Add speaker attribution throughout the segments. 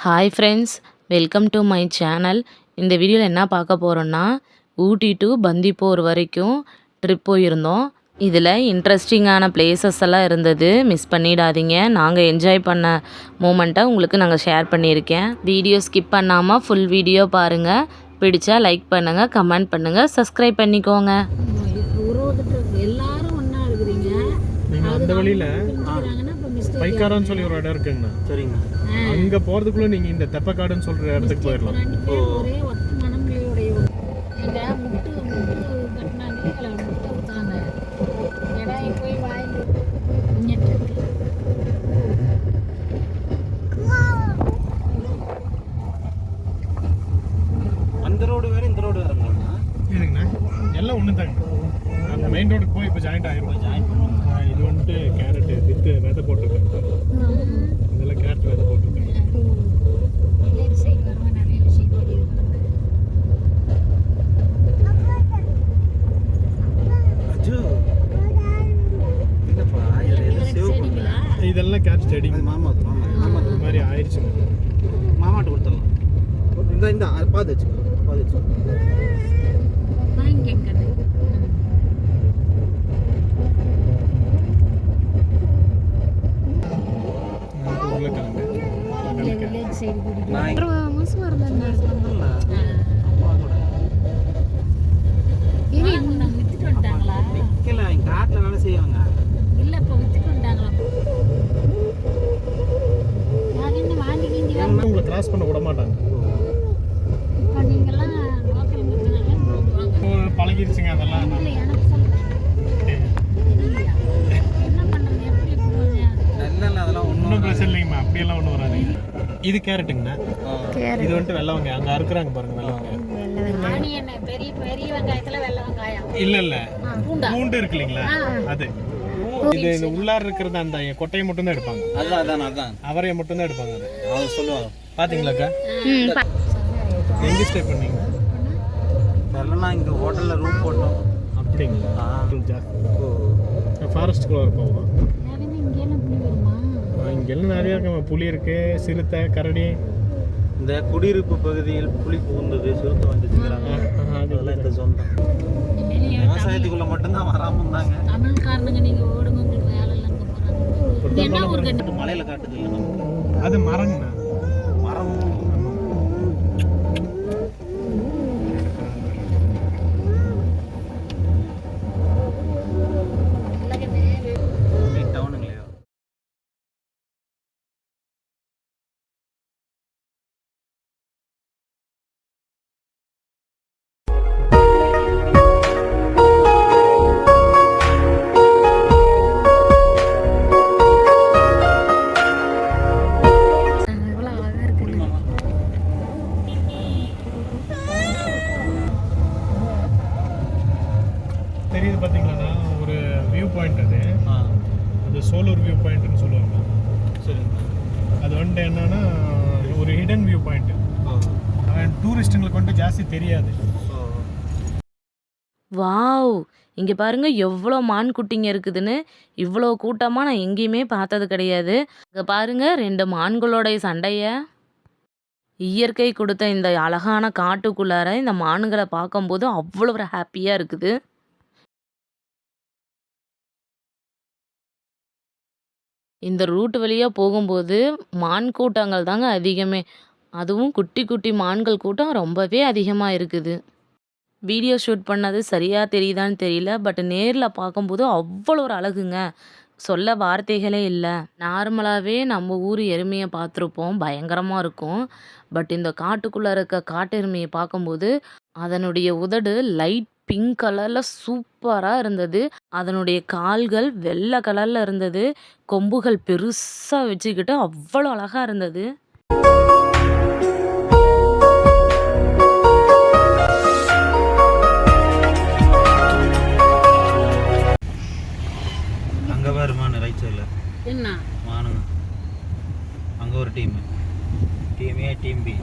Speaker 1: Hi friends, welcome to my channel. இந்த வீடியோவில் என்ன பார்க்க போகிறோன்னா, ஊட்டி டு பந்திப்பூர் வரைக்கும் ட்ரிப் போயிருந்தோம். இதில் இன்ட்ரெஸ்டிங்கான பிளேசஸ் எல்லாம் இருந்தது, மிஸ் பண்ணிடாதீங்க. நாங்கள் என்ஜாய் பண்ண மூமெண்ட்டை உங்களுக்கு நாங்கள் ஷேர் பண்ணியிருக்கேன். வீடியோ ஸ்கிப் பண்ணாமல் ஃபுல் வீடியோ பாருங்கள். பிடிச்சா லைக் பண்ணுங்கள், கமெண்ட் பண்ணுங்கள், சப்ஸ்கிரைப் பண்ணிக்கோங்க.
Speaker 2: அந்த வழியில பைக்காரன்னு சொல்லி ஒரு இடம் இருக்குங்கண்ணா. சரிங்கண்ணா. அங்க போறதுக்குள்ள நீங்க இந்த தெப்பக்காடுன்னு சொல்ற இடத்துக்கு போயிடலாம்.
Speaker 3: அந்த ரோடு வேற இந்த ரோடு வேறங்கண்ணா.
Speaker 2: இதுங்கண்ணா எல்லாம் ஒன்று தாங்க. அந்த மெயின் ரோடுக்கு போய் இப்போ ஜாயிண்ட் ஆகிரும். இது வந்துட்டு கேரட்டு வித்து விதை போட்டிருக்காங்க. இதெல்லாம் கேரட் விதை போட்டிருக்காங்க. இதெல்லாம் கேரட் செடி.
Speaker 3: மாமா
Speaker 2: இந்த மாதிரி ஆயிடுச்சுங்க.
Speaker 3: மாமாட்ட கொடுத்துடலாம். இந்த பாது வச்சுக்கோ. காட்டுல வேலை செய்வாங்க.
Speaker 2: உங்களை கிராஸ் பண்ண விட மாட்டாங்க. பழகிருச்சுங்க அதெல்லாம்.
Speaker 3: அதெல்லாம்
Speaker 2: ஒன்றும் பிரச்சனை இல்லைங்கம்மா, அப்படியெல்லாம் ஒன்றும் வராது. இது கேரட்டுங்கண்ணா. இது வந்துட்டு வெள்ளை வெங்காயம். அங்கே அறுக்குறாங்க பாருங்க, வெள்ளை வெங்காயம். இல்ல பூண்டு இருக்கு இல்லைங்களா, அது. இது இந்த உள்ளார இருக்கிறது அந்த கொட்டையை மட்டும் தான் எடுப்பாங்க.
Speaker 3: அதான்
Speaker 2: அவரையை மட்டும் தான் எடுப்பாங்க.
Speaker 3: அது சொல்லுவாங்க.
Speaker 2: பாத்தீங்களாக்கா? எங்க ஸ்டே பண்ணீங்க?
Speaker 3: தெரியலண்ணா, இங்க ஹோட்டல்ல ரூம் போட்டோம்.
Speaker 2: அப்படிங்களா? ஃபாரஸ்ட்குள்ள இருப்போம். இங்கெல்லாம் நிறைய இருக்கு. புலி இருக்கு, சிறுத்தை, கரடி.
Speaker 3: இந்த குடியிருப்பு பகுதியில் புலி புகுந்தது, சிறுத்தை வந்துச்சுங்கிறாங்க. அதெல்லாம் இந்த சொந்தம். விவசாயத்துக்குள்ள மட்டும்தான் வராம இருந்தாங்க. மலையில காட்டுது இல்லை,
Speaker 2: அது மரங்கண்ணா.
Speaker 3: மரம் டவுனுங்களா?
Speaker 2: தெரியுது பார்த்தீங்களா? ஒரு வியூ பாயிண்ட் அது. அது சோலூர் வியூ பாயிண்ட்னு சொல்லுவாங்க.
Speaker 3: சரி.
Speaker 2: அது வந்துட்டு என்னன்னா ஒரு ஹிடன் வியூ பாயிண்ட். டூரிஸ்ட்டுங்களுக்கு வந்துட்டு ஜாஸ்தி தெரியாது.
Speaker 1: வாவ், இங்கே பாருங்க எவ்வளோ மான் குட்டிங்க இருக்குதுன்னு. இவ்வளோ கூட்டமாக நான் எங்கேயுமே பார்த்தது கிடையாது. இங்கே பாருங்க 2 மான்களோடைய சண்டைய. இயற்கை கொடுத்த இந்த அழகான காட்டுக்குள்ளார இந்த மான்களை பார்க்கும்போது அவ்வளோ ஒரு ஹாப்பியாக இருக்குது. இந்த ரூட் வழியாக போகும்போது மான் கூட்டங்கள் தாங்க அதிகமே. அதுவும் குட்டி குட்டி மான்கள் கூட்டம் ரொம்பவே அதிகமாக இருக்குது. வீடியோ ஷூட் பண்ணது சரியாக தெரியுதான்னு தெரியல, பட் நேரில் பார்க்கும்போது அவ்வளோ ஒரு அழகுங்க, சொல்ல வார்த்தைகளே இல்லை. நார்மலாகவே நம்ம ஊர் எருமையை பார்த்துருப்போம், பயங்கரமாக இருக்கும். பட் இந்த காட்டுக்குள்ளே இருக்க காட்டு எருமையை பார்க்கும்போது அதனுடைய உதடு லைட் பிங்க் கலரில் சூப்பராக இருந்தது. அதனுடைய கால்கள் வெள்ளை கலரில் இருந்தது. கொம்புகள் பெருசாக வச்சுக்கிட்டு அவ்வளோ அழகாக இருந்தது.
Speaker 3: அங்கே வருமான ரைட் சைடில் என்ன மானுங்க. அங்கே ஒரு டீம் ஏ, டீம் பி.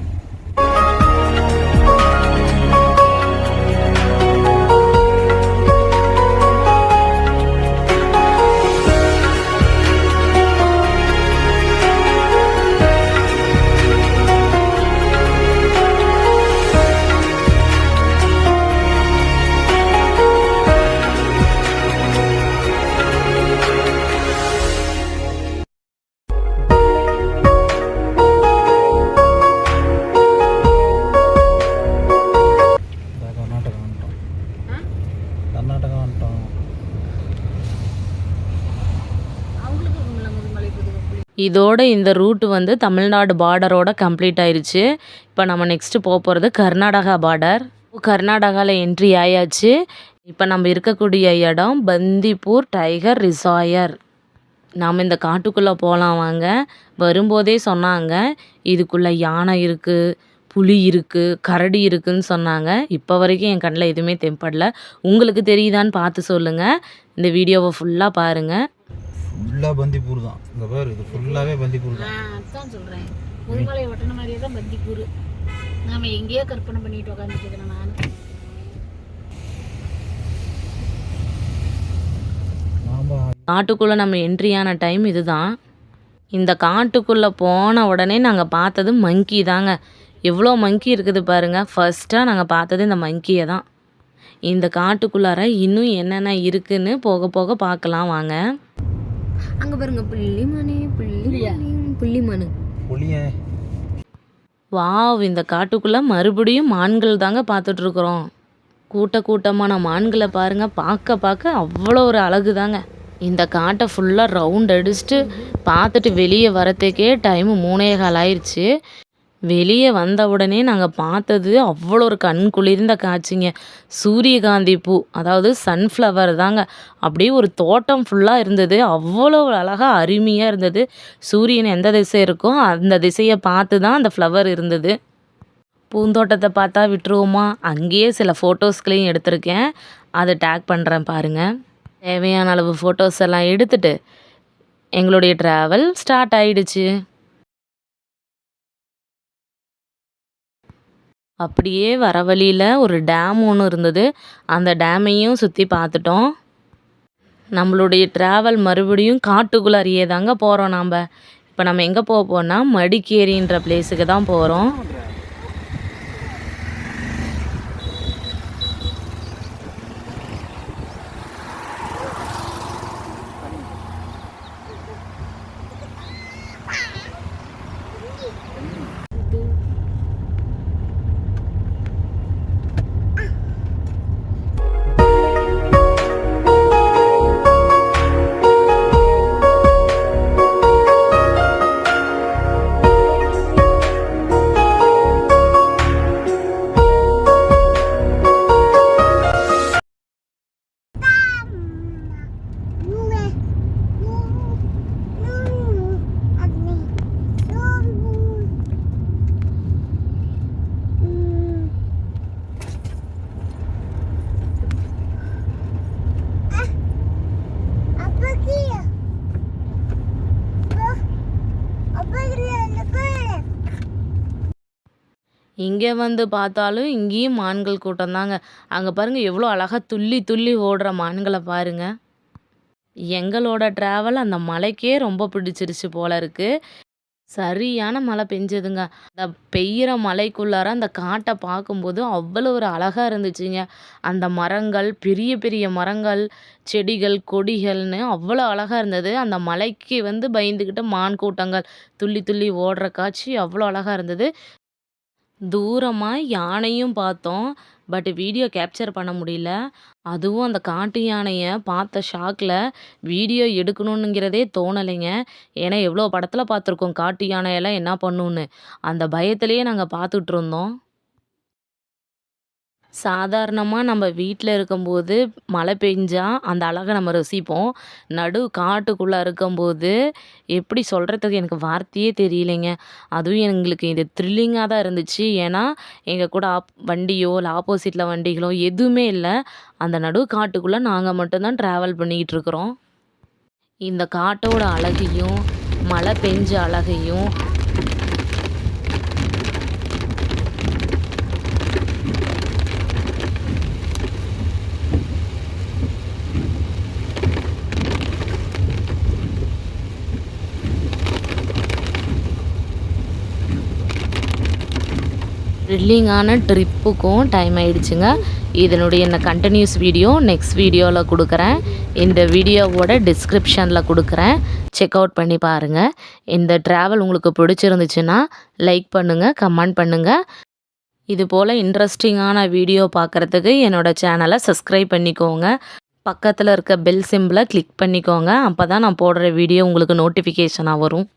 Speaker 1: இதோட இந்த ரூட் வந்து தமிழ்நாடு பார்டரோட கம்ப்ளீட் ஆயிருச்சு. இப்போ நம்ம நெக்ஸ்ட்டு போகிறது கர்நாடகா பார்டர். கர்நாடகாவில் என்ட்ரி ஆயாச்சு. இப்போ நம்ம இருக்கக்கூடிய இடம் பந்திப்பூர் டைகர் ரிசார்ட். நாம் இந்த காட்டுக்குள்ளே போகலாம் வாங்க. வரும்போதே சொன்னாங்க இதுக்குள்ளே யானை இருக்குது, புலி இருக்குது, கரடி இருக்குதுன்னு சொன்னாங்க. இப்போ வரைக்கும் என் கண்ணில் எதுவுமே தென்படல. உங்களுக்கு தெரியுதான்னு பார்த்து சொல்லுங்கள். இந்த வீடியோவை ஃபுல்லாக பாருங்கள்.
Speaker 3: ஃபுல்லாக பந்திப்பூர் தான். இந்த பாரு, இது ஃபுல்லாகவே பந்திப்பூர் தான்.
Speaker 4: அதான் சொல்கிறேன், முதுமலை ஒட்டின மாதிரியே தான் பந்திப்பூர். நாம் எங்கேயோ கற்பனை பண்ணிட்டு உட்காந்துட்டு இருக்கிறேன் நான்.
Speaker 1: காட்டுக்குள்ளே நம்ம என்ட்ரியான டைம் இதுதான். இந்த காட்டுக்குள்ளே போன உடனே நாங்கள் பார்த்தது மங்கி தாங்க. எவ்வளோ மங்கி இருக்குது பாருங்கள். ஃபர்ஸ்ட்டாக நாங்கள் பார்த்தது இந்த மங்கியை தான். இந்த காட்டுக்குள்ளார இன்னும் என்னென்ன இருக்குன்னு போக போக பார்க்கலாம் வாங்க.
Speaker 4: அங்கே பாருங்க புள்ளிமானே, புள்ளிமானு.
Speaker 1: வாவ், இந்த காட்டுக்குள்ளே மறுபடியும் மான்கள் தாங்க பார்த்துட்ருக்குறோம். கூட்டமான மான்களை பாருங்கள். பார்க்க அவ்வளோ ஒரு அழகு தாங்க. இந்த காட்டை ஃபுல்லாக ரவுண்ட் அடிச்சுட்டு பார்த்துட்டு வெளியே வரத்துக்கே டைமு 3:15 ஆயிடுச்சு. வெளியே வந்த உடனே நாங்கள் பார்த்தது அவ்வளோ ஒரு கண் குளிர்ந்த காட்சிங்க. சூரியகாந்தி பூ, அதாவது சன்ஃப்ளவர் தாங்க. அப்படியே ஒரு தோட்டம் ஃபுல்லாக இருந்தது. அவ்வளோ அழகாக அருமையாக இருந்தது. சூரியன் எந்த திசை இருக்கோ அந்த திசையை பார்த்து தான் அந்த ஃப்ளவர் இருந்தது. பூந்தோட்டத்தை பார்த்தா விட்டுருவோமா? அங்கேயே சில ஃபோட்டோஸ்களையும் எடுத்திருக்கேன். அதை டேக் பண்ணுறேன் பாருங்கள். தேவையான அளவு ஃபோட்டோஸ் எல்லாம் எடுத்துட்டு எங்களுடைய ட்ராவல் ஸ்டார்ட் ஆயிடுச்சு. அப்படியே வர வழியில் ஒரு டேம் ஒன்று இருந்தது. அந்த டேமையும் சுற்றி பார்த்துட்டோம். நம்மளுடைய ட்ராவல் மறுபடியும் காட்டுக்குள்ளாரியே தாங்க போகிறோம். நாம் இப்போ நம்ம எங்கே போகிறோம்னா மடிக்கேரின்ற பிளேஸுக்கு தான் போகிறோம். இங்கே வந்து பார்த்தாலும் இங்கேயும் மான்கள் கூட்டம் தாங்க. அங்கே பாருங்கள் எவ்வளோ அழகாக துள்ளி ஓடுற மான்களை பாருங்கள். எங்களோட ட்ராவல் அந்த மலைக்கே ரொம்ப பிடிச்சிருச்சு போல இருக்குது. சரியான மழை பெஞ்சதுங்க. அந்த பெய்கிற மலைக்குள்ளார அந்த காட்டை பார்க்கும்போது அவ்வளோ ஒரு அழகாக இருந்துச்சுங்க. அந்த மரங்கள், பெரிய மரங்கள், செடிகள், கொடிகள்னு அவ்வளோ அழகாக இருந்தது. அந்த மலைக்கு வந்து பயந்துக்கிட்டு மான் கூட்டங்கள் துள்ளி ஓடுற காட்சி அவ்வளோ அழகாக இருந்தது. தூரமாக யானையும் பார்த்தோம். பட் வீடியோ கேப்சர் பண்ண முடியல. அதுவும் அந்த காட்டு யானையை பார்த்த ஷாக்கில் வீடியோ எடுக்கணுங்கிறதே தோணலைங்க. ஏன்னா எவ்வளோ படத்தில் பார்த்துருக்கோம் காட்டு யானையெல்லாம் என்ன பண்ணுன்னு. அந்த பயத்திலேயே நாங்கள் பார்த்துட்டு இருந்தோம். சாதாரணமாக நம்ம வீட்டில் இருக்கும்போது மழை பெஞ்சா அந்த அழகை நம்ம ரசிப்போம். நடு காட்டுக்குள்ளே இருக்கும்போது எப்படி சொல்கிறதுக்கு எனக்கு வார்த்தையே தெரியலைங்க. அதுவும் எங்களுக்கு இது த்ரில்லிங்காக தான் இருந்துச்சு. ஏன்னா எங்கள் கூட வண்டியோ இல்லை ஆப்போசிட்டில் வண்டிகளோ எதுவுமே இல்லை. அந்த நடு காட்டுக்குள்ளே நாங்கள் மட்டும்தான் ட்ராவல் பண்ணிக்கிட்டு இருக்கிறோம். இந்த காட்டோட அழகையும் மழை பெஞ்ச அழகையும் த்ரில்லிங்கான ட்ரிப்புக்கும் டைம் ஆயிடுச்சுங்க. இதனுடைய கண்டினியூஸ் வீடியோ நெக்ஸ்ட் வீடியோவில் கொடுக்குறேன். இந்த வீடியோவோட டிஸ்கிரிப்ஷனில் கொடுக்குறேன். செக் அவுட் பண்ணி பாருங்கள். இந்த ட்ராவல் உங்களுக்கு பிடிச்சிருந்துச்சுன்னா லைக் பண்ணுங்கள், கமெண்ட் பண்ணுங்கள். இது போல் இன்ட்ரெஸ்டிங்கான வீடியோ பார்க்குறதுக்கு என்னோடய சேனலை சப்ஸ்கிரைப் பண்ணிக்கோங்க. பக்கத்தில் இருக்க பெல் சிம்பிளை கிளிக் பண்ணிக்கோங்க. அப்போ தான் நான் போடுற வீடியோ உங்களுக்கு நோட்டிஃபிகேஷனாக வரும்.